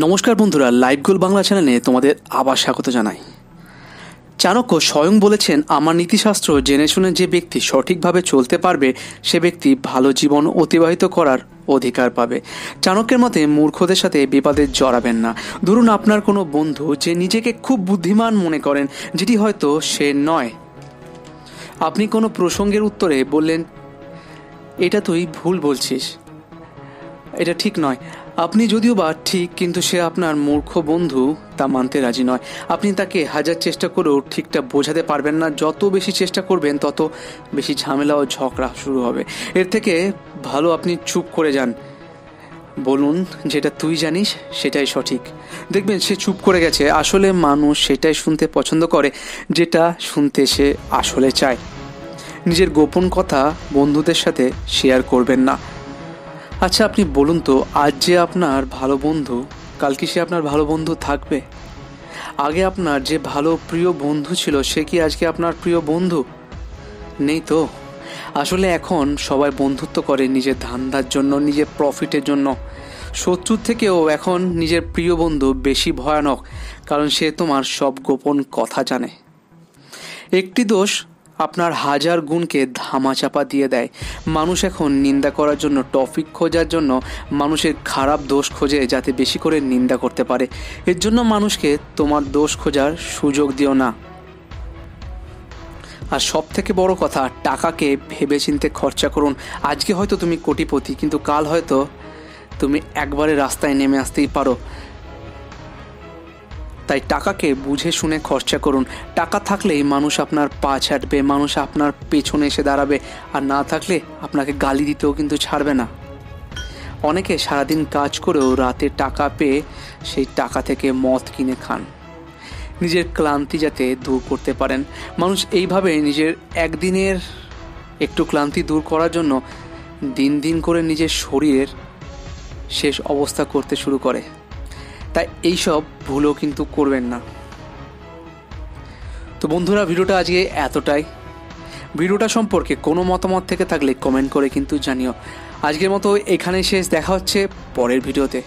নমস্কার বন্ধুরা, লাইভ গোল বাংলা চ্যানেলে তোমাদের আবার স্বাগত জানাই। চাণক্য স্বয়ং বলেছেন, আমার নীতিশাস্ত্র জেনে শুনে যে ব্যক্তি সঠিকভাবে চলতে পারবে সে ব্যক্তি ভালো জীবন অতিবাহিত করার অধিকার পাবে। চাণক্যের মতে মূর্খদের সাথে বিবাদে জড়াবেন না। ধরুন আপনার কোনো বন্ধু যে নিজেকে খুব বুদ্ধিমান মনে করেন, যেটি হয়তো সে নয়। আপনি কোনো প্রসঙ্গের উত্তরে বললেন, এটা তুই ভুল বলছিস, এটা ঠিক নয়। আপনি যদিও বা ঠিক, কিন্তু সে আপনার মূর্খ বন্ধু তা মানতে রাজি নয়। আপনি তাকে হাজার চেষ্টা করেও ঠিকটা বোঝাতে পারবেন না। যত বেশি চেষ্টা করবেন তত বেশি ঝামেলা ও ঝগড়া শুরু হবে। এর থেকে ভালো আপনি চুপ করে যান, বলুন যেটা তুই জানিস সেটাই সঠিক। দেখবেন সে চুপ করে গেছে। আসলে মানুষ সেটাই শুনতে পছন্দ করে যেটা শুনতে সে আসলে চায়। নিজের গোপন কথা বন্ধুদের সাথে শেয়ার করবেন না। আচ্ছা আপনি বলুন তো, আজ যে আপনার ভালো বন্ধু, কাল কি সে আপনার ভালো বন্ধু থাকবে? আগে আপনার যে ভালো প্রিয় বন্ধু ছিল সে কি আজকে আপনার প্রিয় বন্ধু নেই? তো আসলে এখন সবাই বন্ধুত্ব করে নিজের ধান্দার জন্য, নিজের প্রফিটের জন্য। শত্রুর থেকেও এখন নিজের প্রিয় বন্ধু বেশি ভয়ানক, কারণ সে তোমার সব গোপন কথা জানে। একটি দোষ আপনার হাজার গুণকে ধামাচাপা দিয়ে দেয়। মানুষ এখন নিন্দা করার জন্য, টপিক খোঁজার জন্য মানুষের খারাপ দোষ খোঁজে যাতে বেশি করে নিন্দা করতে পারে। এর জন্য মানুষকে তোমার দোষ খোঁজার সুযোগ দিও না। আর সব থেকে বড় কথা, টাকাকে ভেবেচিন্তে খরচা করুন। আজকে হয়তো তুমি কোটিপতি, কিন্তু কাল হয়তো তুমি একবারে রাস্তায় নেমে আসতেই পারো। তাই টাকাকে বুঝে শুনে খরচা করুন। টাকা থাকলেই মানুষ আপনার পা ছাড়বে, মানুষ আপনার পেছনে এসে দাঁড়াবে, আর না থাকলে আপনাকে গালি দিতেও কিন্তু ছাড়বে না। অনেকে সারাদিন কাজ করেও রাতে টাকা পেয়ে সেই টাকা থেকে মদ কিনে খান, নিজের ক্লান্তি যাতে দূর করতে পারেন। মানুষ এইভাবে নিজের একদিনের একটু ক্লান্তি দূর করার জন্য দিন দিন করে নিজের শরীরের শেষ অবস্থা করতে শুরু করে। তাই এইসব ভুলও কিন্তু করবেন না। তো বন্ধুরা, ভিডিওটা আজকে এতটাই। ভিডিওটা সম্পর্কে কোনো মতামত থেকে থাকলে কমেন্ট করে কিন্তু জানিও। আজকের মতো এখানেই শেষ, দেখা হচ্ছে পরের ভিডিওতে।